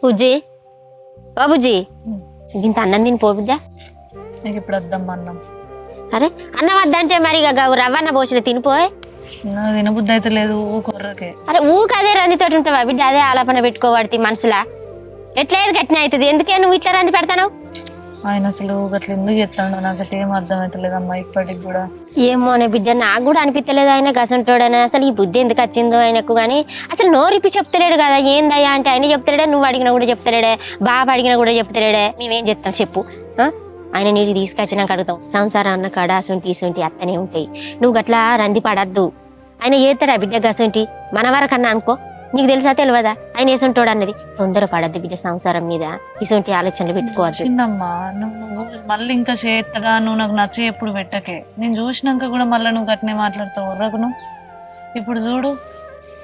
బుజ్జి ఓ బుజ్జి ఇంత అన్నం తిని పో బిడ్డ. నీకు ఇప్పుడు వద్దమ్మా అన్నం. అరే అన్నం వద్దంటే మరి ఇక రవ్వన్న పోసిన తినిపోయే. నాకు తినబుద్ధి అయితే లేదు ఊకొర్రకే. అరే ఊకి అదే రందితోటి ఉంటావా బిడ్డ? అదే ఆలాపన పెట్టుకోబడి మనసులా ఎట్లేదు గట్టిన అవుతుంది. ఎందుకే నువ్వు ఇట్లా రంది పెడతావు? ఆయన అసలు అట్లా ఎందుకు చెప్తాడు నాకు ఏం అర్థం అవుతలేదమ్మా ఇప్పటికి కూడా. ఏమోనే బిడ్డ, నాకు కూడా అనిపించలేదు ఆయన గసంటోడని. అసలు ఈ బుద్ధి ఎందుకు వచ్చిందో ఆయనకు కానీ అసలు నోరిప్పి చెప్తలేడు కదా. ఏందయ్యా అంటే ఆయన చెప్తలేడే, నువ్వు అడిగినా కూడా చెప్తలేడే, బాబు అడిగినా కూడా చెప్తలేడే. మేమేం చెప్తాం చెప్పు? ఆయన నీకు తీసుకొచ్చినాక అడుగుతాం. సంసారం అన్న కాడ అసొంటి ఇసొంటి అత్తనే ఉంటాయి. నువ్వు గట్లా రంది పడద్దు. ఆయన చేస్తాడా బిడ్డ గసొంటి? మన వరకన్నా అనుకో, నీకు తెలుసా తెలియదా ఆయన వేసుంటాడు అన్నది? తొందర పడద్దు బిడ్డ సంసారం మీద, ఇసొంటి ఆలోచనలు పెట్టుకోవద్దు. చిన్నమ్మా నువ్వు మళ్ళీ ఇంకా చేస్తాడా? నువ్వు నాకు నచ్చ ఎప్పుడు పెట్టకే. నేను చూసినాక కూడా మళ్ళీ నువ్వు గట్నే మాట్లాడతావు ఉర్రకును. ఇప్పుడు చూడు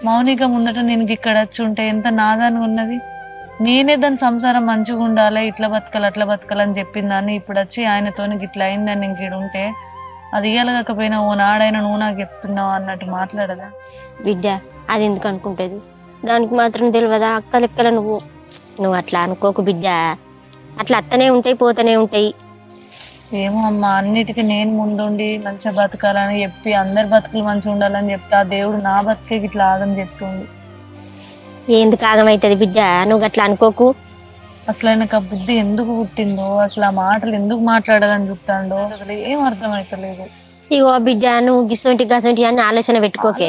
మౌనిక ముందట నేను ఇక్కడ వచ్చి ఉంటే ఎంత నాదాన్ని ఉన్నది. నేనే దాని సంసారం మంచిగా ఉండాలి, ఇట్లా బతకాలి అట్లా బతకాలని చెప్పిందాన్ని. ఇప్పుడు వచ్చి ఆయనతో ఇట్లా అయిందని ఇంక ఉంటే అది ఇయ్యలకపోయినా ఓ నాడైనా నువ్వు నాకు చెప్తున్నావు అన్నట్టు మాట్లాడదా బిడ్డ? అది ఎందుకు అనుకుంటుంది? దానికి మాత్రం తెలియదా అక్క లెక్కల నువ్వు అట్లా అనుకోకు బిడ్డ. అట్లా అత్తనే ఉంటాయి పోతూనే ఉంటాయి. ఏమో అమ్మా, అన్నిటికీ నేను ముందుండి మంచిగా బతకాలని చెప్పి అందరి బతుకులు మంచిగా ఉండాలని చెప్తే ఆ దేవుడు నా బతికే ఇట్లా ఆగని చెప్తుంది. ఎందుకు ఆగమవుతుంది బిడ్డ? నువ్వు అట్లా అనుకోకు. అసలు ఆయనకు ఆ బుద్ధి ఎందుకు పుట్టిందో, అసలు ఆ మాటలు ఎందుకు మాట్లాడాలని చెప్తాడో అసలు ఏం అర్థమైతలేదు. ఇగో బిడ్డ, నువ్వు గిసొంటి గసొంటి అని ఆలోచన పెట్టుకోకే.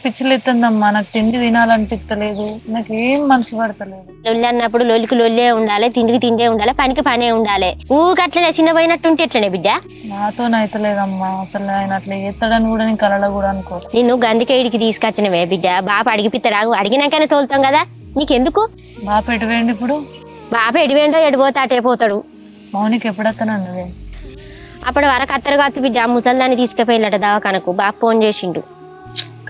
పిచ్చిలెత్తుందమ్మా, నాకు తిండి తినాలనిపిస్తలేదు, నాకు ఏం మనసు పడతలేదు. లొల్లి అన్నప్పుడు లొల్లికి లొల్లే ఉండాలి, తిండికి తిండే ఉండాలి, పనికి పనే ఉండాలి. ఊకట్లనే చిన్న పోయినట్టుంటే ఎట్లనే బిడ్డ? నాతోనైతలేదమ్మా అసలు. ఆయన అట్లా చేస్తాడని కూడా నేను కలలో కూడా అనుకో. నిన్ను గందికే ఇడికి తీసుకొచ్చినవే బిడ్డ. బాప అడిగిపిత్తరాగు, అడిగినాకనే తోలుతాం కదా. నీకెందుకు? బాప ఎటువేండి ఇప్పుడు? బాప ఎడివేండో ఎడిపోతే అటే పోతాడు. మౌనికి ఎప్పుడత్తనన్నదే? అప్పటి వరకు అత్తరు కావచ్చు బిడ్డ. ముసల్దాన్ని తీసుకుపోయినట దవాఖానకు. బాప ఫోన్ చేసిండు.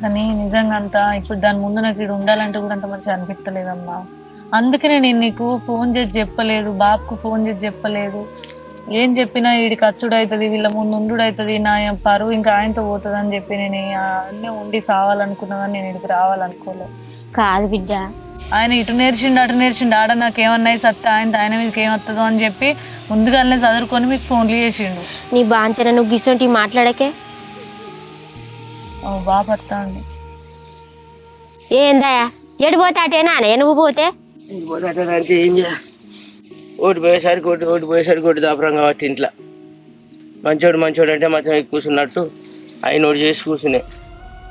కానీ నిజంగా అంతా ఇప్పుడు దాని ముందు నాకు ఇక్కడ ఉండాలంటే కూడా అంత మంచిగా అనిపించలేదమ్మా. అందుకనే నేను నీకు ఫోన్ చేసి చెప్పలేదు, బాబుకు ఫోన్ చేసి చెప్పలేదు. ఏం చెప్పినా వీడికి అచ్చుడు అవుతుంది, వీళ్ళ ముందు ఉండు అవుతుంది, నా పరువు ఇంకా ఆయనతో పోతుంది అని చెప్పి నేను అన్నీ ఉండి సావాలనుకున్నా కానీ నేను ఇక్కడికి రావాలనుకోలేదు. కాదు బిడ్డ, ఆయన ఇటు నేర్చిండు అటు నేర్చిండు, ఆడ నాకు ఏమన్నాయి సత్తా ఆయన మీదకి ఏమొస్తుందో అని చెప్పి ముందుగానే చదువుకొని మీకు ఫోన్లు చేసిండు. నీ బాంచన నువ్వు గిసొంటి మాట్లాడకే. బాగా పడతా అండి. ఏందయ్యా ఎడిపోతే అటేనా నువ్వు పోతే? అంటే ఏం చేయ, ఓటు పోయేసరికి ఓటు దాపరం కాబట్టి ఇంట్లో మంచోడు అంటే మంచిగా కూర్చున్నట్టు ఆయన ఓటు చేసి కూర్చునే.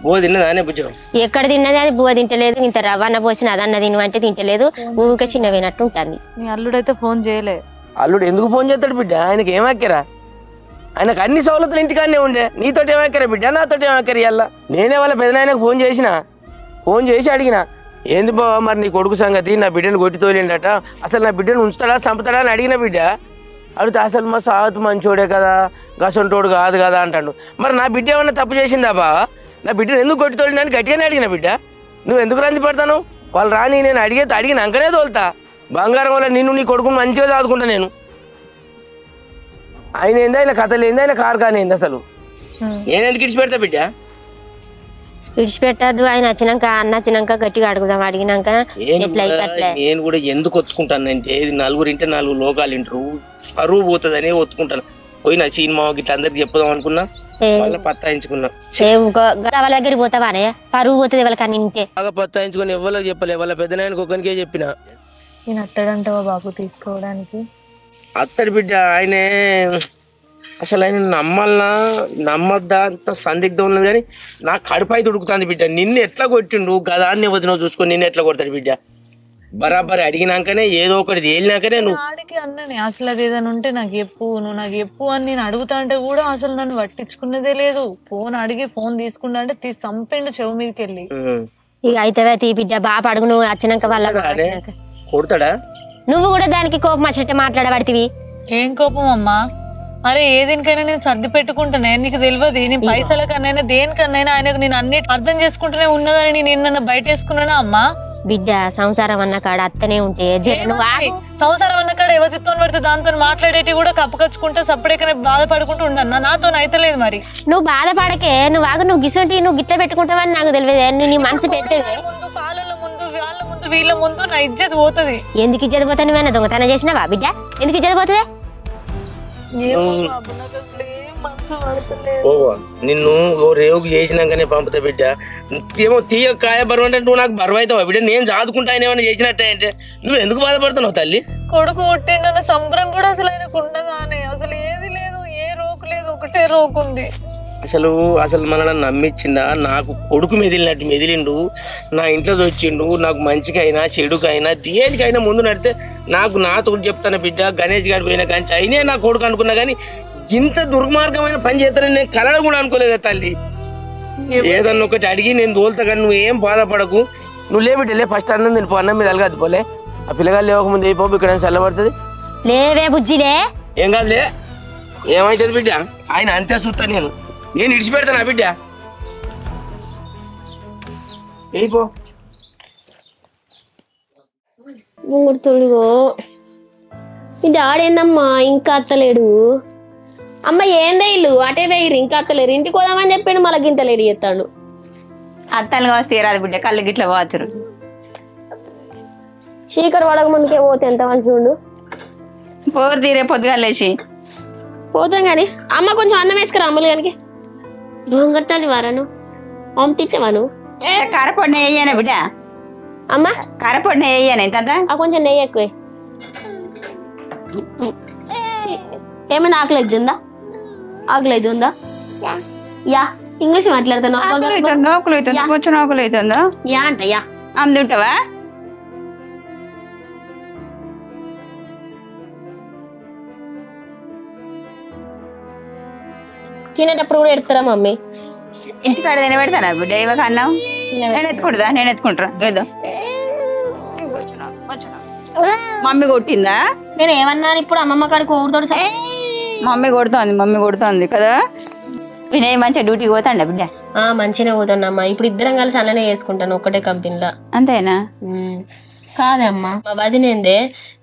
బువ్వ తిన్నది అనే బుజ్జం ఎక్కడ తిన్నది? అది బువ్వ తింటలేదు. ఇంత రవ్వన్న పోసిన అదన్న తినమంటే తింటలేదు. ఊరికే చిన్న పోయినట్టు ఉంటుంది. నీ అల్లుడైతే ఫోన్ చేయలే. అల్లుడు ఎందుకు ఫోన్ చేస్తాడు బిడ్డ? ఆయనకి ఏమాక్కిరా? ఆయనకు అన్ని సౌలతులు ఇంటికాడనే ఉండే. నీతోటి ఏమాక్కిరా బిడ్డ? నాతోటి ఏమాక్కిరా? ఇవాళ నేనే వాళ్ళ పెదనాయనకు ఫోన్ చేసి అడిగిన, ఏంది బావ మరి నీ కొడుకు సంగతి, నా బిడ్డను కొట్టి తోలిండట, అసలు నా బిడ్డను ఉంచుతాడా చంపుతాడా అని అడిగిన బిడ్డ. అడిగితే అసలు మా సాతు మంచోడే కదా, గసంటోడు కాదు కదా అంటాడు. మరి నా బిడ్డ ఏమన్నా తప్పు చేసిందా బావ? నా బిడ్డను ఎందుకు కొట్టి తోలిందని గట్టిగానే అడిగిన బిడ్డ. నువ్వు ఎందుకు రంది పడతాను? వాళ్ళు రాని నేను అడిగినాకనే తోలుతా. బంగారం వల్ల నిన్ను నీ కొడుకుని మంచిగా చదువుకుంటా నేను. ఆయన ఏంది, ఆయన కథలు ఏంది, ఆయన కారు ఏంది అసలు? నేను ఎందుకు ఇడిచిపెడతా బిడ్డ? విడిచిపెట్టద్దు. ఆయన వచ్చినాక గట్టిగా అడుగుదాం. అడిగినాక నేను కూడా ఎందుకు ఒత్తుకుంటాను అంటే, నలుగురింటే 4 లోకాలు ఇంటారు, పరువు పోతుందనే ఒత్తుకుంటాను. పోయినా సినిమా గిట్లా అందరికి చెప్పుదాం అనుకున్నా, వాళ్ళ పత్తాయించుకున్నా. వాళ్ళ దగ్గర పోతావానే? పరువు పోతుంది వాళ్ళకని ఇంటే బాగా పత్తాయించుకుని ఎవరికి చెప్పలే, వాళ్ళ పెద్దనాయనకు ఒకరికే చెప్పిన. నేను అత్తడంటావా బాబు తీసుకోవడానికి? అత్తడి బిడ్డ ఆయనే. అసలు ఆయన నమ్మద్దా అంత సందిగ్ధం ఉన్నది. కానీ నాకు కడుపాయి తుడుకుతుంది బిడ్డ. నిన్ను ఎట్లా కొట్టిండు గదాన్ని వదిన చూసుకొని నిన్ను ఎట్లా కొడతాడు బిడ్డ? బరాబరి అడిగినాకనే ఏదో ఒకటి తేలినాకనే నువ్వు ఆడికి అన్నని అసలు అది ఏదైనా ఉంటే నాకు నువ్వు నాకు చెప్పు అని నేను అడుగుతా అంటే కూడా అసలు నన్ను పట్టించుకున్నదే లేదు. ఫోన్ అడిగి ఫోన్ తీసుకుంటా అంటే చంపిండు చెవు మీదకి వెళ్ళి. ఇక అయితేవే తీ బిడ్డ. బాప అడుగు, నువ్వు వచ్చినాక వాళ్ళ కొడతాడా? నువ్వు కూడా దానికి కోపం వచ్చినట్టు మాట్లాడబడితివి. ఏం కోపం అమ్మా? అరే ఏ దీనికైనా నేను సర్ది పెట్టుకుంటానే, నీకు తెలియదు. నేను పైసల కన్నా దేనికన్నా ఆయనకు నేను అన్ని అర్థం చేసుకుంటూనే ఉన్నదని నేను నిన్న బయట వేసుకున్నానా అమ్మా? బిడ్డ సంసారం అన్న కాడ అత్తనే ఉంటే సంసారం అన్న కాడ ఎవరితో పడితే దాంతో మాట్లాడేటి కూడా కప్పుకొచ్చుకుంటే సపరేట్గానే బాధపడుకుంటూ ఉండన్నా. నాతో అయితలేదు మరి. నువ్వు బాధపడకే. నువ్వు గిసొంటి నువ్వు గిట్ల పెట్టుకుంటావని నాకు తెలియదు. నీ మనసు పెద్దది. పాలల ముందు వాళ్ళ ముందు ముందు వీళ్ళ ముందు నా ఇజ్జత్ పోతుంది. ఎందుకు ఇజ్జత పోతా? నువ్వేనా దొంగతనం చేసినావా బిడ్డ? ఎందుకు ఇజ్జత పోతుంది? నిన్ను రేవుకు చేసినాకనే పంపుతా బిడ్డ. ఏమో తీయ కాయ బరువు అంటే నువ్వు నాకు బరువు అవుతావా బిడ్డ? నేను చదువుకుంటా ఆయన ఏమైనా చేసినట్టే అంటే నువ్వు ఎందుకు బాధపడుతున్నావు తల్లి? కొడుకు పుట్టిండన్న సంబరం కూడా అసలు ఆయనకు ఉండగానే అసలు ఏది లేదు, ఏ రోకు లేదు, ఒకటే రోకు ఉంది. అసలు మనల్ని నమ్మిచ్చిందా? నాకు కొడుకు మెదిలినట్టు మెదిలిండు, నా ఇంట్లో వచ్చిండు, నాకు మంచికైనా చెడుకైనా దేనికైనా ముందు నడితే నాకు నాతో చెప్తాను బిడ్డ. గణేష్ గారి పోయినా కానీ అయినే నా కొడుకు అనుకున్నా కానీ ఇంత దుర్మార్గమైన పని చేస్తానని నేను కలడ కూడా అనుకోలేదు తల్లి. ఏదన్నా ఒకటి అడిగి నేను తోలుతా కానీ నువ్వేం బాధపడకు. నువ్వు లే బిడ్డ, లే ఫస్ట్ అన్నం తినిపో, అన్నం మీద అలగద్దు పోలే. ఆ పిల్లగాలు లేవకముందు అయిపోవు, ఇక్కడ చల్లబడుతుంది. లేవే బుజ్జిలే, ఏం కాదులే, ఏమైతుంది బిడ్డ? ఆయన అంతే చూస్తా, నేను ఇడిచిపెడతాను ఆ బిడ్డ. అయిపో మూడుతుడుగో ఈ డాడేందమ్మా ఇంకా అత్తలేడు. అమ్మ ఏందే ఇల్లు అటే వేయరు, ఇంకా అత్తలేరు. ఇంటికి పోదామని చెప్పాడు, మళ్ళీ గింతలేడు చేస్తాడు. అత్తలు కావచ్చు తీరాదు బిడ్డ, కళ్ళు గిట్ల పోతురు. చీకటి పడక ముందుకే పోతే ఎంత మంచిగా ఉండు. పోరు తీరే పొద్దుగా లేచి పోతాం కానీ అమ్మ కొంచెం అన్నం వేసుకురా అమ్మలు కనుక. దొంగట్టాలి వారాను అమ్మ తిట్టేవాను. కారపొడిన వేయనా బిడ్డ? అమ్మ కారపొడిన వేయనా ఇంత కొంచెం నెయ్యి ఎక్కువే. ఏమైనా ఆకలి అవుతుందా? ఆకలి అవుతుందా? యా ఇంగ్లీష్ మాట్లాడతాను. ఆకులు అవుతుందా? కొంచెం ఆకులు అవుతుందా? యా అంట యా అందుంటావా? తినేటప్పుడు కూడా ఎడతారా మమ్మీ? ఇంటికాడ తినబెడతానా బిడ్డ? ఇవ్వక అన్నం నేను ఎత్తుకుంటుందా? నేను ఎత్తుకుంటారా? ఏదో మమ్మీ కొట్టిందా? నేను ఏమన్నాను ఇప్పుడు? అమ్మమ్మ కాడికి ఊరితోడు మమ్మీ కొడుతోంది కదా. వినయ్ మంచిగా డ్యూటీకి పోతాండ బిడ్డ? మంచిగా పోతానమ్మా. ఇప్పుడు ఇద్దరం కలిసి అన్ననే చేసుకుంటాను ఒకటే కంపెనీలో. అంతేనా? కాదమ్మా మా వదినేందే,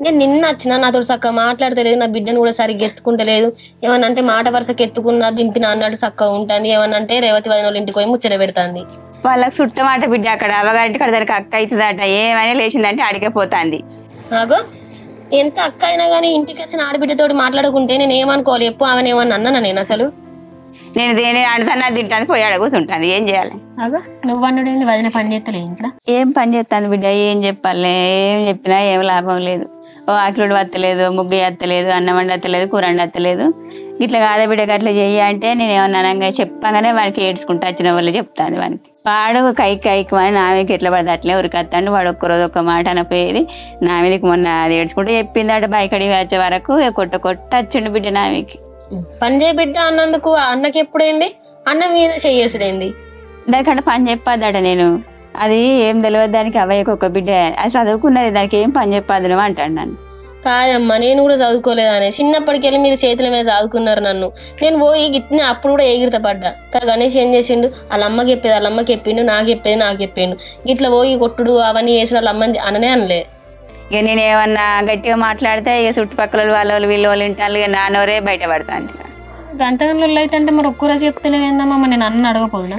నేను నిన్న వచ్చిన నాతో చక్కగా మాట్లాడతలేదు, నా బిడ్డను కూడా సరిగ్గా ఎత్తుకుంటలేదు. ఏమన్నా అంటే మాట వరుసకి ఎత్తుకున్నా దింపిన అన్నాడు చక్కగా ఉంటుంది. ఏమన్నా అంటే రేవతి వదిన వాళ్ళ ఇంటికి పోయి ముచ్చట పెడతాంది. వాళ్ళకి చుట్టమాట బిడ్డ, అక్కడ అవ్వగారింటి కాడ దానికి అక్క అవుతుందట. ఏమైనా లేచిందంటే అడిగే పోతాంది. నాకు ఎంత అక్క అయినా కానీ ఇంటికి వచ్చిన ఆడబిడ్డతోటి మాట్లాడుకుంటే నేను ఏమనుకోవాలి? ఎప్పుడు ఆమెను ఏమన్నా అన్నానా నేను? అసలు నేను దేని అంటున్నా తింటాను, పోయి అడ కూర్చుంటాను. ఏం చేయాలి? నువ్వు అన్నుడేంది? వదిన పని చేస్తలే ఇంట్లో. ఏం పని చేస్తాను బిడ్డ? ఏం చెప్పాలి? ఏం చెప్పినా ఏం లాభం లేదు. ఓ ఆకిలుడు వత్తలేదు, ముగ్గు ఎత్తలేదు, అన్నం వండి వత్తలేదు, కూర వండి వత్తలేదు. ఇట్లా కాదా బిడ్డ గట్లా చెయ్యి అంటే నేను ఏమన్నా చెప్పగానే వాడికి ఏడ్చుకుంటూ వచ్చిన వాళ్ళు చెప్తాను. వానికి వాడు కైకి అని నా మీదకి ఎట్లా పడితే అట్లే ఉరికొస్తాడు. వాడు ఒక్కరోజు ఒక్క మాట అనపోయేది. నా మీదకి మొన్న అది ఏడ్చుకుంటూ చెప్పింది అట. బయకడికి వచ్చే వరకు కొట్ట వచ్చిండు బిడ్డ నా మీదకి. పని చేయ బిడ్డ అన్నందుకు అన్నకి ఎప్పుడైంది? అన్న మీద చెయ్యేసుడైంది. దానికంటే పని చెప్పొద్దట. నేను అది ఏం తెలియదు దానికి. అవయ్యకు ఒక బిడ్డ అది చదువుకున్నది, దానికి ఏం పని చెప్పొద్దు నువ్వు అంటాడు నన్ను. కాదమ్మా నేను కూడా చదువుకోలేదని. చిన్నప్పటికెళ్ళి మీరు చేతుల మీద చదువుకున్నారు నన్ను. నేను పోయి గిట్టిన అప్పుడు కూడా ఎగిరిత పడ్డా. గణేష్ ఏం చేసిండు? వాళ్ళ అమ్మకి చెప్పేది వాళ్ళ అమ్మకి చెప్పిండు, నాకు చెప్పేది నాకు చెప్పిండు. గిట్లా పోయి కొట్టుడు అవన్నీ చేసిన వాళ్ళ అమ్మని అననే అనలే. ఇక నేను ఏమన్నా గట్టిగా మాట్లాడితే ఇక చుట్టుపక్కల వాళ్ళు వీళ్ళు వింటారు. ఇక నాన్నోరే బయట పడతాను. గంతగంలో అయితే అంటే మరి ఒక్కరోజు చెప్తలేవేందమ్మా? నేను అన్న అడగపోదునా?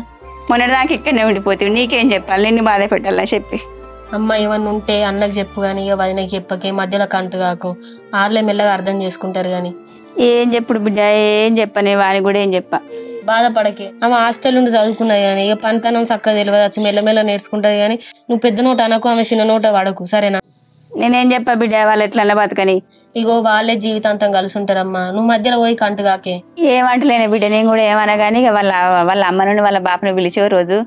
మొన్నటి దాకా ఇక్కడనే ఉండిపోతుంది. నీకేం చెప్పాలి? నిన్ను బాధ పెట్టాలా చెప్పి? అమ్మ ఏమన్నా ఉంటే అన్నకు చెప్పు కానీ ఇక వదినకి చెప్పకే, మధ్యలో కంటు కాకు. వాళ్ళే మెల్లగా అర్థం చేసుకుంటారు కానీ. ఏం చెప్పుడు బిడ్డ? ఏం చెప్పని వారికి కూడా ఏం చెప్పా. బాధపడకే. ఆమె హాస్టల్ నుండి చదువుకున్నది కానీ ఇక పంతనం చక్కగా తెలియదు, వచ్చి మెల్లమెల్ల నేర్చుకుంటది కానీ నువ్వు పెద్ద నోట అనకు, ఆమె చిన్న నోట వాడకు, సరేనా? నేనేం చెప్పా బిడ్డ? వాళ్ళు ఎట్లా బతకని. ఇగో వాళ్ళే జీవితాంతం కలిసి ఉంటారమ్మా. నువ్వు మధ్యలో పోయి కంటు కాకే. ఏమంటలేనే బిడ్డ? నేను కూడా ఏమన్నా కానీ ఇక వాళ్ళ అమ్మ నుండి వాళ్ళ బాపని పిలిచే రోజు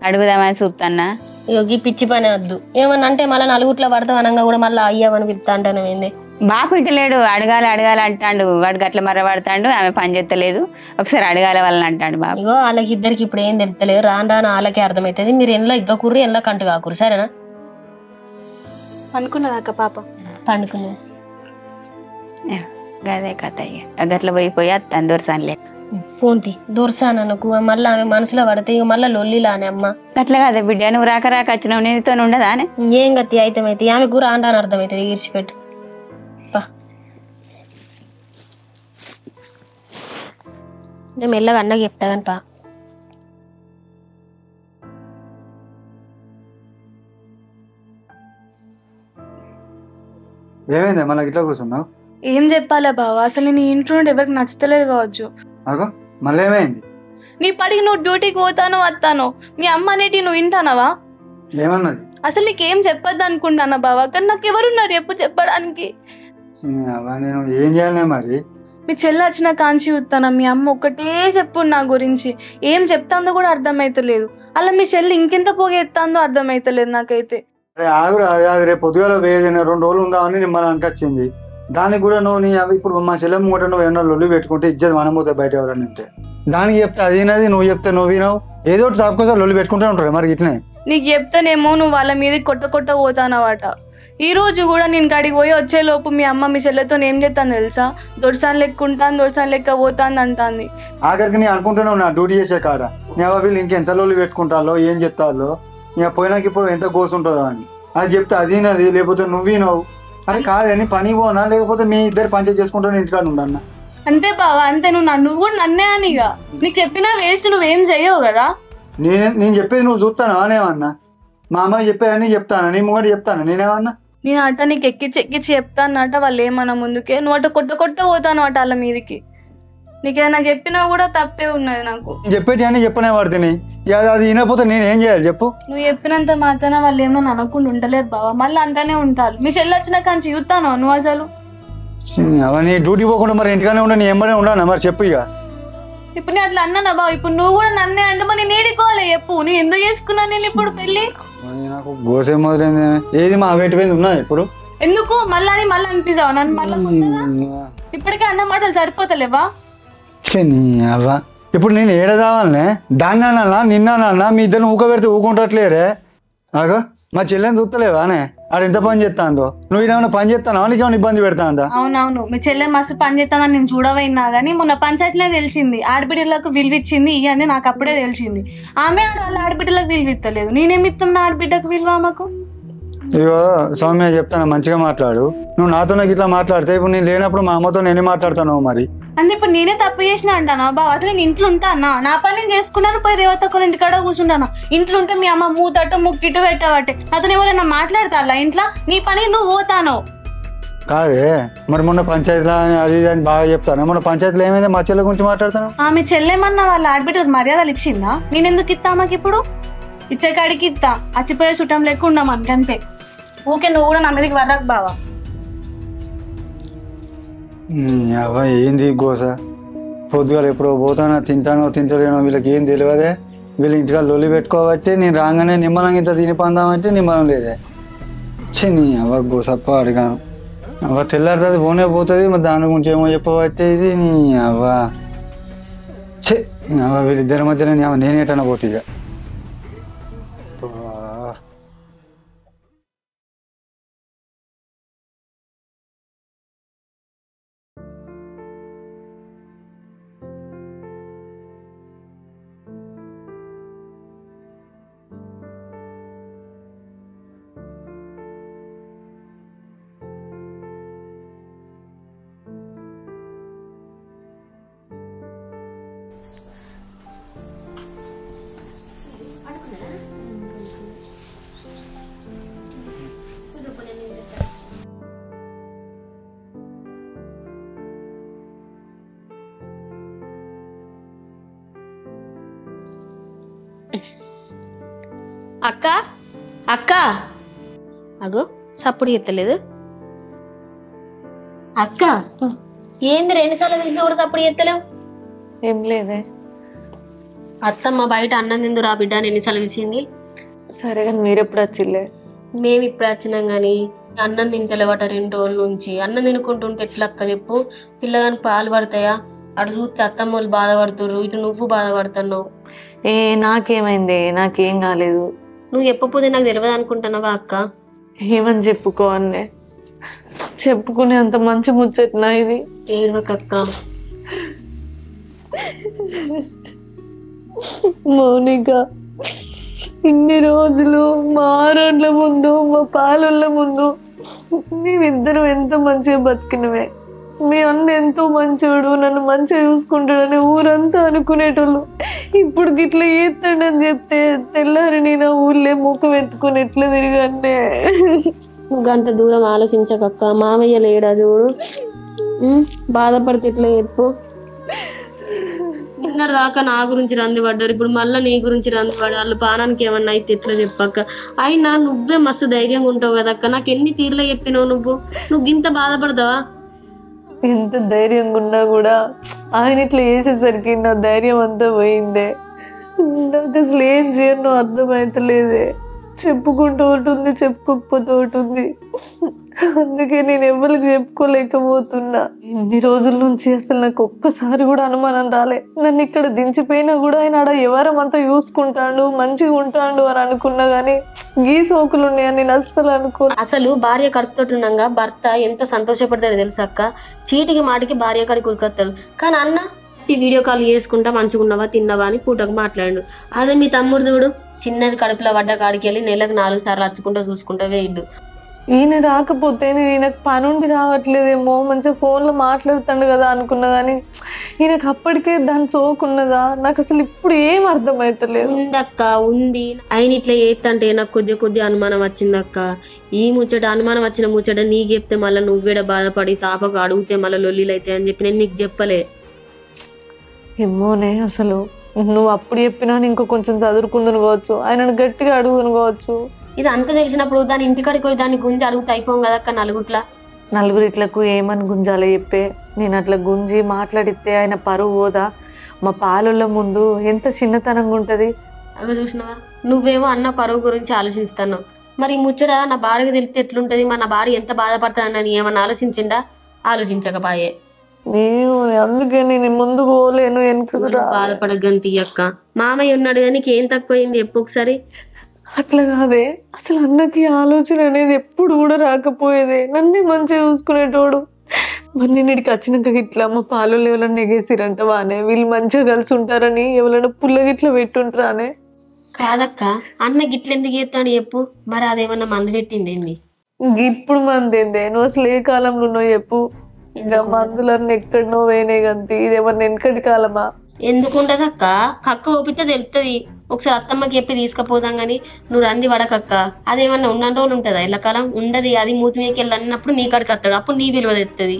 అడుగుదామని చూపుతాన్నా. ఇగో ఈ పిచ్చి పని వద్దు. ఏమన్నా అంటే మళ్ళీ నలుగుట్లో పడతాం అనగా కూడా మళ్ళీ అయ్యామని పిలుస్తా అంటాను. ఏంది బాపు ఇంటలేడు, అడగాలి అంటాడు. వాడు గట్ల మర్రపడతాడు. ఆమె పని చేస్తలేదు, ఒకసారి అడగాలి వాళ్ళని అంటాడు బాబు. ఇగో వాళ్ళకి ఇద్దరికి ఇప్పుడు ఏం తెలుస్తలేదు. రాను వాళ్ళకే అర్థమవుతుంది. మీరు ఎంలో ఇగ్గకూర్రు, ఎంలో కంటు కాకూరు, సరేనా? అనుకున్నదాక పాప పండుకున్నా గదే కథ. ఇక గట్ల పోయిపోయి అత్తాను దొరసానులే. పోంతి దొరసానకు మళ్ళీ ఆమె మనసులో పడితే ఇక మళ్ళీ లొల్లిలానే అమ్మ. అట్లా కదా బిడ్డ, నువ్వు రాక వచ్చినావు, నీతో ఉండదా? ఏం గతి అయితే ఆమె కూర రాను అర్థమవుతుంది. ఈర్చిపెట్టు పా. మెల్లగా అన్నకి చెప్తా కానీ పా. ఏమైంది మళ్ళీ ఇట్లా కూర్చున్నావు? ఏం చెప్పాలా బావా, అసలు నేను ఈ ఇంట్లో నుండి ఎవరికి నచ్చతలేదు కావచ్చు. అగో మళ్ళీ ఏమైంది? నీ పడికి నువ్వు డ్యూటీకి పోతానో వస్తానో మీ అమ్మ అనేటి నువ్వు వింటానవా? ఏమన్నది? అసలు నీకేం చెప్పొద్దు అనుకుంటానా బావా, కానీ నాకు ఎవరున్నారు ఎప్పుడు చెప్పడానికి? నేను ఏం చేయాలి మరి? మీ చెల్లి వచ్చిన కాంచి చూస్తానా, మీ అమ్మ ఒక్కటే చెప్పు నా గురించి. ఏం చెప్తాందో కూడా అర్థమైతలేదు. అలా మీ చెల్లి ఇంకెంత పోగెత్తాందో అర్థమైతలేదు నాకైతే. ఆగురా, అది రేపు పొద్దుగాల వేదిన 2 రోజులు ఉందామని మిమ్మల్ని అంటొచ్చింది. దానికి కూడా నువ్వు నీ ఇప్పుడు మా చెల్లెమ్మ మూట నువ్వు ఏమన్నా లొల్లి పెట్టుకుంటే ఇజ్జత్ మనమోతే బయట ఎవరని ఉంటే దానికి చెప్తే అదినది, నువ్వు చెప్తే నువ్వు వినవు. ఏదో ఒకటి తప్పకుండా లొల్లి పెట్టుకుంటూ ఉంటారు మరి ఇట్లనే. నీకు చెప్తానేమో నువ్వు వాళ్ళ మీద కొట్ట పోతానవాట. ఈ రోజు కూడా నేను గడికి పోయి వచ్చేలోపు మీ అమ్మ మీ చెల్లెతో ఏం చేస్తాను తెలుసా, దొరసాన్ లెక్క పోతాను అంటాంది. ఆఖరికి నీ అనుకుంటున్నావు నా డ్యూటీ చేసే కాడ నీ వీళ్ళు ఇంకెంత లొల్లి పెట్టుకుంటాలో ఏం చెప్తాలో, ఇక పోయినాక ఇప్పుడు ఎంత కోసుంటుందో అని అది చెప్తే అదినది, లేకపోతే నువ్వు వినవు. అరే కాదని పని పోనా, లేకపోతే మీ ఇద్దరు పంచాయతీ చేసుకుంటా ఇంటికాడ ఉండన్నా. అంతే బావా, అంతే. నువ్వు కూడా నన్నే అని. ఇక నీకు చెప్పినా వేస్ట్, నువ్వేం చెయ్యవు కదా. నేను చెప్పేది నువ్వు చూస్తాను అనేమన్నా? మా అమ్మాయి చెప్పేదని చెప్తాను, నీ ముంగట చెప్తాను నేనేమన్నా? నేను అట నీకు ఎక్కిచ్చి చెప్తానట, వాళ్ళు ఏమన్నా ముందుకే నువ్వు అట కొట్ట పోతాను అట వాళ్ళ మీదకి. నీకేదైనా చెప్పినా కూడా తప్పే ఉన్నది. నాకు చెప్పేటి అని చెప్పనే పడుతుంది, అది వినకపోతే నేను ఏం చేయాలి చెప్పు? నువ్వు చెప్పినంత మాత్రాన వాళ్ళు ఏమో అనకుండా ఉండలేదు బావా, మళ్ళీ అంటానే ఉంటారు. మీ చెల్లి వచ్చిన కాంచి చూస్తాను నువ్వు అసలు. అవన్నీ డ్యూటీ పోకుండా మరి ఇంటికానే ఉండ, నీ ఎంబడే ఉండనా మరి చెప్పు. ఇక ఇప్పుడు నేను అట్లా అన్నానా బావ, ఇప్పుడు నువ్వు కూడా నన్నే అంటే మరి నేను ఏడుకోవాలి చెప్పు. నేను ఎందుకు చేసుకున్నాను నేను ఇప్పుడు పెళ్లి? నాకు గోసే మొదలైంది. ఏది మా వెయిట్ ఉన్నా ఇప్పుడు ఎందుకు మళ్ళీ అనిపిస్తావు నన్ను మళ్ళీ కొత్తగా? ఇప్పటికే అన్న మాటలు సరిపోతలేవా? అవ్వ ఇప్పుడు నేను ఏడదావాలనే, దాన్ని అన్నా నిన్న అన్నా, మీ ఇద్దరు ఊక పెడితే ఊకుంటట్లేరే. ఆగో మా చెల్లెని చూస్తలేవా అనే, ఆడ ఎంత పని చేస్తాందో, నువ్వు ఏమైనా పని చేస్తానా, నీకు ఏమైనా ఇబ్బంది పెడతాందా? అవునవును, మీ చెల్లె మస్తు పని చేస్తానని నేను చూడవైనా కానీ మొన్న పంచాయతీలో తెలిసింది, ఆడబిడ్డలకు విలువిచ్చింది అని నాకు అప్పుడే తెలిసింది. ఆమె వాళ్ళ ఆడబిడ్డలకు విలువిత్తలేదు, నేనేమిస్తున్నా ఆడబిడ్డకు విలువ ఆమెకు? ఇగో సౌమ్య చెప్తాను, మంచిగా మాట్లాడు. నువ్వు నాతో నాకు ఇట్లా మాట్లాడితే ఇప్పుడు నేను లేనప్పుడు మా అమ్మతో నేను మాట్లాడతాను మరి. అంటే ఇప్పుడు నేనే తప్పు చేసిన అంటానా బావ? అసలు నేను ఇంట్లో ఉంటానా? నా పని నేను చేసుకున్నాను, పోయి రేవతక్క ఇంటికాడ కూర్చుంటాను. ఇంట్లో ఉంటే మీ అమ్మ మూతట్టు ముక్కిట్టు పెట్టబట్టే నాతో ఎవరైనా మాట్లాడతా ఇంట్లో? నీ పని నువ్వు పోతాను కాదే. మరి మొన్న పంచాయతీలో అది ఇది అని బాగా చెప్తాను, మొన్న పంచాయతీలో ఏమైంది మా చెల్లె గురించి మాట్లాడతాను? ఆమె చెల్లెమన్నా వాళ్ళ ఆడబిడ్డకు మర్యాదలు ఇచ్చిందా? నేను ఎందుకు ఇస్తా మాకు? ఇప్పుడు ఇచ్చే కాడికి ఇస్తా, అచ్చిపోయే చుట్టం లెక్క ఉండమని అంతే. ఊకే నువ్వు కూడా నా మీదకి వరకు బావా. అవ్వ ఏంది గోస, పొద్దుగాల ఎప్పుడో పోతానో తింటలేనో వీళ్ళకి ఏం తెలియదే. వీళ్ళు ఇంటికాడ లొల్లి పెట్టుకోబట్టి నేను రాగానే నిమ్మలంగా ఇంత తినిపోందామంటే నిమ్మలం లేదే. నీ అవ్వ గోసప్ప అడిగాను. అవ్వ తెల్లారుతుంది పోనే పోతుంది, మరి దాని గురించి ఏమో చెప్పబట్టే ఇది. నీ అవ్వ అవ్వ వీళ్ళిద్దరి మధ్యలో నేనేటన్నా పోతే ఇక. అక్క అక్క అగో సప్పుడు ఎత్తలేదు. అక్క ఏంది 2 సార్లు పిలిచినా కూడా సప్పుడు ఎత్తలేవు? ఏం లేదే. అత్తమ్మ బయట అన్నం తిందురా బిడ్డ అని ఎన్నిసార్లు పిలిచింది? సరే కానీ మీరు ఎప్పుడు వచ్చిలే? మేము ఇప్పుడు వచ్చినాం కానీ అన్నం తింటలేవట 2 రోజుల నుంచి. అన్నం తినుకుంటుంటే ఎట్లా అక్క చెప్పు? పిల్లగానికి పాలు పడతాయా? అటు చూస్తే అత్తమ్మ వాళ్ళు బాధపడుతుర్రు, ఇటు నువ్వు బాధపడుతున్నావు. నాకేమైంది? నాకేం కాలేదు. నువ్వు చెప్పపోతే నాకు తెలియదు అనుకుంటున్నావా అక్క? ఏమని చెప్పుకో అన్నే, చెప్పుకునే అంత మంచి ముచ్చట్నా ఇది? ఏడవకక్క. మౌనిక, ఇన్ని రోజులు మా ఆరోడ్ల ముందు మా పాలొల్ల ముందు మేమిద్దరం ఎంత మంచిగా బతికినవే. మీ అన్న ఎంతో మంచోడు, నన్ను మంచిగా చూసుకుంటాడని ఊరంతా అనుకునేటోళ్ళు. ఇప్పుడు గిట్లా చేస్తాడని చెప్తే తెల్లారి నేను ఊళ్ళే ముఖం ఎత్తుకుని ఎట్లా తిరిగానే. నువ్వు అంత దూరం ఆలోచించకక్క, మామయ్య లేడా చూడు. బాధపడితే ఎట్లా చెప్పు. నిన్నటి దాకా నా గురించి రంది పడ్డారు, ఇప్పుడు మళ్ళీ నీ గురించి రంది పడ్డారు. వాళ్ళు పానానికి ఏమన్నా అయితే ఎట్లా చెప్పక్క. అయినా నువ్వే మస్తు ధైర్యంగా ఉంటావు కదక్క, నాకు ఎన్ని తీర్లే చెప్పినావు. నువ్వు ఇంత బాధపడతావా? ఎంత ధైర్యంగా ఉన్నా కూడా ఆయన ఇట్లా చేసేసరికి నా ధైర్యం అంతా పోయిందే. నాకు అసలు ఏం చేయను అర్థమవుతలేదే. చెప్పుకుంటూ ఉంటుంది, చెప్పుకోకపోతూ ఉంటుంది. అందుకే నేను ఎవరికి చెప్పుకోలేకపోతున్నా. ఇన్ని రోజుల నుంచి అసలు నాకు ఒక్కసారి కూడా అనుమానం రాలే. నన్ను ఇక్కడ దించిపోయినా కూడా ఆయన ఆడ ఎవరమంతా చూసుకుంటాడు, మంచిగా ఉంటాడు అని అనుకున్నా కానీ గీ సోకులు ఉన్నాయని నేను అస్సలు అనుకో. అసలు భార్య కడుపుతోటి ఉండగా భర్త ఎంత సంతోషపడతాడు తెలుసక్క. చీటికి మాటికి భార్య కాడికి ఉరికొస్తాడు. కానీ అన్న వీడియో కాల్ చేసుకుంటా మంచిగున్నావా తిన్నావా అని పూటకు మాట్లాడు. అదే మీ తమ్ముడు చూడు, చిన్నది కడుపులో పడ్డ కాడికి వెళ్ళి నెలకు 4 సార్లు అచ్చుకుంటా చూసుకుంటా వేయడు. ఈయన రాకపోతే ఈయనకు పనుండి రావట్లేదేమో, మంచిగా ఫోన్లో మాట్లాడుతాడు కదా అనుకున్నా కానీ ఈయనకు అప్పటికే దాని సోకున్నదా నాకు అసలు ఇప్పుడు ఏం అర్థమవుతలేదు. ఉందక్క ఉంది. ఆయన ఇట్లా చేస్తంటే నాకు కొద్ది అనుమానం వచ్చిందక్క. ఈ ముచ్చట అనుమానం వచ్చిన ముచ్చట నీకు చెప్తే మళ్ళీ నువ్వేడ బాధపడి తాపక అడిగితే మళ్ళీ లొల్లీలు అయితే అని చెప్పి నేను నీకు చెప్పలే. ఏమోనే, అసలు నువ్వు అప్పుడు చెప్పినా ఇంకో కొంచెం చదువుకుందును కావచ్చు, ఆయనను గట్టిగా అడుగుదును కావచ్చు. ఇది అంత తెలిసినప్పుడు దాని ఇంటికాడికి పోయి దాన్ని గుంజి అడుగుతా అయిపోం కదక్క. నలుగురిట్లకు ఏమని గుంజాలో చెప్పే. నేను అట్లా గుంజి మాట్లాడితే ఆయన పరువు పోదా? మా పాలల ముందు ఎంత చిన్నతనంగా ఉంటుంది. అవి చూసినావా, నువ్వేమో అన్న పరువు గురించి ఆలోచిస్తాను. మరి ఈ ముచ్చట నా భార్యకు తెలిస్తే ఎట్లుంటది, మరి నా భార్య ఎంత బాధపడతానని ఏమన్నా ఆలోచించిండా? ఆలోచించకపాయే. అందుకే నేను ముందు పోలేను, వెనుక బాధపడగంతి అక్క. మామయ్య ఉన్నాడు కానీ ఏం తక్కువైంది చెప్పు ఒకసారి. అట్లా కాదే, అసలు అన్నకి ఆలోచన అనేది ఎప్పుడు కూడా రాకపోయేదే. నన్నే మంచిగా చూసుకునేటోడు. మరి నేను ఇక్కడికి వచ్చినాక ఇట్లా మా పాలు ఎవరైనా ఎగేసిరంట వానే, వీళ్ళు మంచిగా కలిసి ఉంటారని ఎవరైనా పుల్ల గిట్లా పెట్టుంటారా అనే. కాదక్క, అన్న గిట్లెందుకు చేస్తాడు చెప్పు. మరి అదేమన్నా మందు పెట్టింది ఏంది? ఇప్పుడు మంది ఏందే? నువ్వు అసలు ఏ కాలంలో ఉన్నావు చెప్పు. ఇంకా మందులన్నీ ఎక్కడనో వేనే గంతి. ఇదేమన్నా వెనకటి కాలమా? ఎందుకుంటదక్క, కక్క ఓపితే తెలుస్తుంది. ఒకసారి అత్తమ్మకి చెప్పి తీసుకుపోదాం కానీ నువ్వు రంది పడకక్క. అదేమన్నా ఉన్న రోజులు ఉంటుందా? ఎల్లకాలం ఉండదు. అది మూతి మీదకి వెళ్ళి అన్నప్పుడు నీ కాడికి వస్తాడు, అప్పుడు నీ విలువ తెస్తుంది.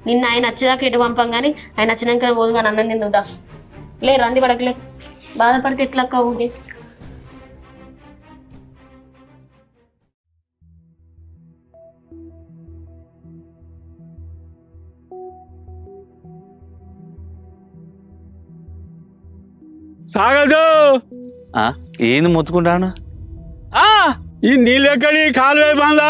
నిన్న ఆయన వచ్చేదాకా ఎటు పంపం కానీ ఆయన వచ్చినాక పోదు కానీ అన్నం తిందుదా. లే రంది పడకలే, బాధపడితే ఎట్లక్క ఊగి. సాగదు. ఏంది మొత్తుకుంటాను? ఈ నీళ్ళు ఎక్కడి కాలువే బంద.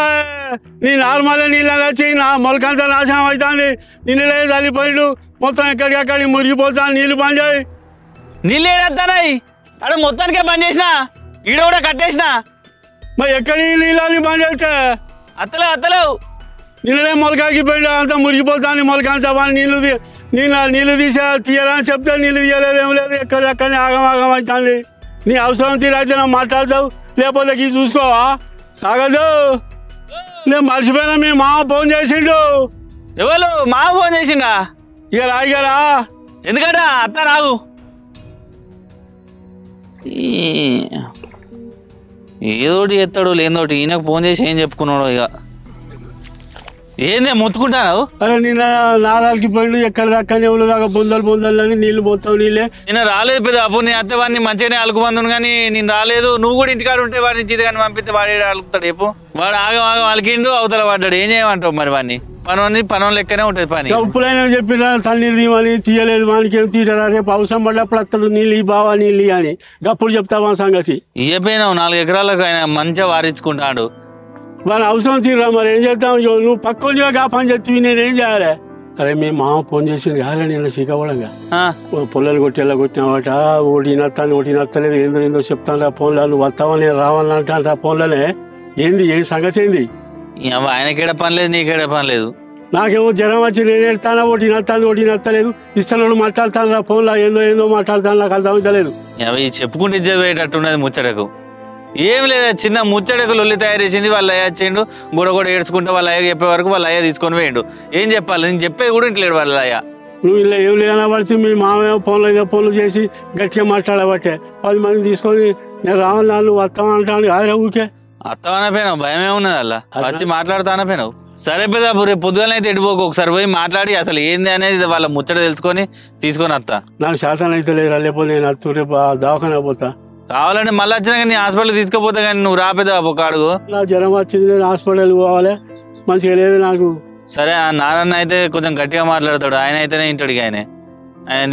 నీ నార్మల్ నీళ్ళు వచ్చి నా మొలకంతా నాశనం అవుతుంది. నిన్నలే చల్లిపోయిండు, మొత్తం ఎక్కడికక్కడి మురిగిపోతాను. నీళ్ళు బంద్ చేయి. నీళ్ళు ఏడేస్తానాయి? అక్కడ మొత్తానికే బంద్ చేసిన, ఈడ కూడా కట్టేసిన. మరి ఎక్కడి నీళ్ళని బంద్ చేస్తే అత్తలేవు. నిన్నలే మొలకాకిపోయిండు, అంతా మురిగిపోతాను. మొలకంతా నీళ్ళు తీయాలని చెప్తే నీళ్ళు తీయలేదు, ఏం లేదు. ఎక్కడెక్కడిని ఆగం అవుతుంది. నీ అవసరం తీరైతే నా మాట్లాడతావు, లేకపోతే గీ చూసుకోవా? సాగదు. నేను మర్చిపోయినా, మీ మామ ఫోన్ చేసిండు. ఎవరు మామ ఫోన్ చేసిండా? ఇక రాయిగారా. ఎందుకట అత్త రాగు. ఏదోటి ఎత్తాడు లేదోటి. ఈయనకు ఫోన్ చేసి ఏం చెప్పుకున్నాడు? ఇక ఏందే మొత్తుకుంటావు? అరే నిన్న నారాలకి పోయిండు, ఎక్కడ దాకా ఎవరు దాకా బొందలు అని నీళ్ళు పోతావు. నీళ్ళే నిన్న రాలేదు పెద్ద. అప్పుడు నేను అత్తే వాడిని మంచిగానే అలుకుమందును కానీ నేను రాలేదు. నువ్వు కూడా ఇంటికాడ ఉంటే వాడిని జీతగాని పంపిస్తే వాడు అలుకుతాడు చెప్పు. వాడు ఆగం అలికిండు, అవతల పడ్డాడు. ఏం చేయమంటావు మరి? వాడిని పనులు లెక్కనే ఉంటుంది పని. ఉప్పులైనా చెప్పిన తన్నీళ్ళు ఇవ్వని తీయలేదు. వానికి ఏం తీయరా? రేపు అవసరం పడ్డప్పుడు అత్తడు నీళ్ళు ఈ బావా నీళ్ళు అని గప్పుడు చెప్తావా సంగతి? ఇవ్వపోయినావు 4 ఎకరాలకు ఆయన మంచిగా వారించుకుంటాడు. వాళ్ళ అవసరం తీరా. మరి ఏం చేద్దాం? నువ్వు పక్కన కా పని చెప్తే నేనేం చేయాలి? అరే మీ మామ ఫోన్ చేసింది కాదు నేను శ్రీకాకుళంగా. పొలాలు కొట్టినావట. ఒకటి నత్తాను ఒకటి నత్తలేదు. ఏందో చెప్తాను రా ఫోన్లో. నువ్వు వస్తావని నేను రావాలని అంటాను రా ఫోన్లోనే. ఏం సంగతి ఏంది? ఆయనకేడ పని లేదు, నీకేడ పని లేదు. నాకేమో జ్వరం వచ్చి నేను వెళ్తానా, ఒకటి నత్తలేదు. ఇస్తాను మాట్లాడతాను రా ఫోన్లో. ఏందో మాట్లాడతాను, నాకు అర్థమవుతలేదు. అవి చెప్పుకుంటే ఇచ్చేటట్టున్నది ముచ్చటకు. ఏం లేదా, చిన్న ముచ్చటకు లొల్లి తయారు చేసింది. వాళ్ళ అయ్య వచ్చిండు, గొడవ ఏడ్చుకుంటే వాళ్ళ అయ్య చెప్పే వరకు వాళ్ళ అయ్య తీసుకొని పోయిండు. ఏం చెప్పాలి? నేను చెప్పేది కూడా ఇంట్లేడు వాళ్ళ అయ్య. నువ్వు ఇలా ఏం లేదన్నా పడితే మీ మామయ్య ఫోన్లు చేసి గట్టిగా మాట్లాడబట్టే 10 మందిని తీసుకొని నేను రావాలి నువ్వు వస్తావు అంటాను. అదే ఊరికే అత్తవనపోయినావు భయం ఏమున్నది అలా వచ్చి మాట్లాడుతానపోయినావు సరే పెద్ద రేపు పొద్దుగాల అయితే ఎడిపోకు ఒకసారి పోయి మాట్లాడి అసలు ఏంది అనేది వాళ్ళ ముచ్చట తెలుసుకొని తీసుకొని వస్తా నాకు శాతం అయితే లేదు లేకపోతే నేను అత్తు రేపు దవాఖాన పోతా కావాలంటే మళ్ళీ వచ్చినాక నీ హాస్పిటల్ తీసుకుపోతా కానీ నువ్వు రాపేదా ఒక అడుగు నాకు జ్వరం వచ్చింది నేను హాస్పిటల్ పోవాలి మంచిగా లేదు నాకు సరే ఆ నారాయణ అయితే కొంచెం గట్టిగా మాట్లాడతాడు ఆయన అయితేనే ఇంటడికి ఆయన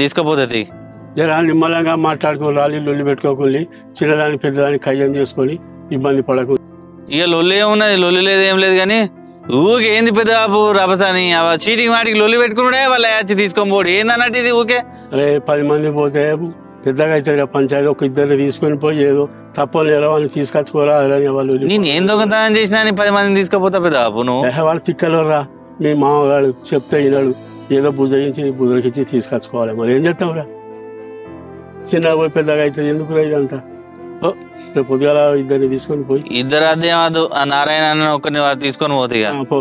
తీసుకుపోతుంది జరా నిమ్మలంగా మాట్లాడుకోవాలి లొల్లి పెట్టుకోకుండా చిన్నదాన్ని పెద్దదాన్ని కయ్యం చేసుకొని ఇబ్బంది పడకు ఇక లొల్లి ఏమున్నది లొల్లి లేదు ఏం లేదు కానీ ఊకే ఏంది పెద్ద బాబు రభసాని చీటికి మాటికి లొల్లి పెట్టుకున్నాడే వాళ్ళ వచ్చి తీసుకొని పోడు ఏందన్నట్టు ఇది ఊకే అరే 10 మంది పోతే పెద్దగా అవుతుంది పంచాయతీ ఒక ఇద్దరు తీసుకొని పోయి ఏదో తప్పని ఎలా వాళ్ళని తీసుకొచ్చుకోరా అని వాళ్ళు నేను ఏం దొంగతనం చేసినా 10 మందిని తీసుకుపోతా పెద్ద బాబు నువ్వు వాళ్ళు తిక్కలు రా మీ మామగారు చెప్తే వినాడు ఏదో బుజగించి తీసుకొచ్చుకోవాలి మరి ఏం చేస్తావురా చిన్న పోయి పెద్దగా అవుతుంది ఎందుకు ఇదంతా రేపు పొద్దుగాల ఇద్దరిని తీసుకొని పోయి ఇద్దరు అదేమదు ఆ నారాయణ అన్న ఒకరిని తీసుకొని పోతాయి పో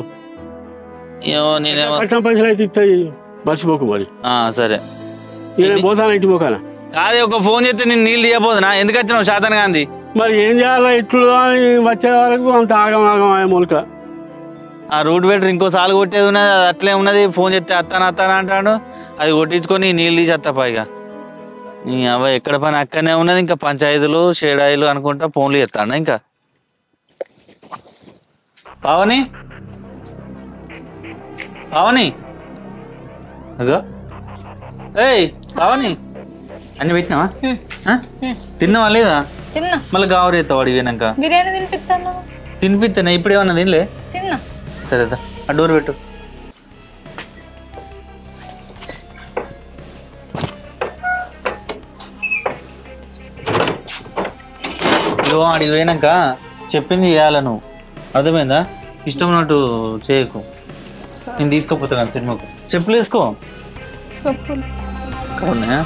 నేనేమో కట్టిన పైసలు అయితే ఇస్తాయి మర్చిపోకు మరి సరే నేను పోతాను ఇంటి పోకానా కాదే ఒక ఫోన్ చేస్తే నేను నీళ్ళు తీయబోదునా ఎందుకు వచ్చినావు శాతం గాంధీ మరి ఏం చేయాలా ఇట్లు వచ్చే వరకు అంత ఆగం మూలక ఆ రూట్ వెటర్ ఇంకో సాలు కొట్టేది ఉన్నది అది అట్లే ఉన్నది ఫోన్ చేస్తే అత్తాను అంటాడు అది కొట్టించుకొని నీళ్ళు తీసి వస్తా పైగా నీ అవ్వ ఎక్కడ పని అక్కడనే ఉన్నది ఇంకా పంచాయతీలు షేడాయిలు అనుకుంటా ఫోన్లు చేస్తాను ఇంకా పావని అగో ఏయ్ పావని అన్ని పెట్టినావా తిన్నావా లేదా తిన్నా మళ్ళీ గావరు ఎత్తావు అడిగినాక బిర్యానీ తినిపిస్తాను తినిపిస్తాను ఇప్పుడు ఏమన్నా తినలే తిన్నా సరేదా ఆ డోర్ పెట్టు ఇదిగో అడిగి పోయినాక చెప్పింది చేయాల నువ్వు అర్థమైందా ఇష్టం ఉన్నట్టు చేయకు నేను తీసుకుపోతాను సినిమాకు చెప్పులు వేసుకో చెప్పులు అవునా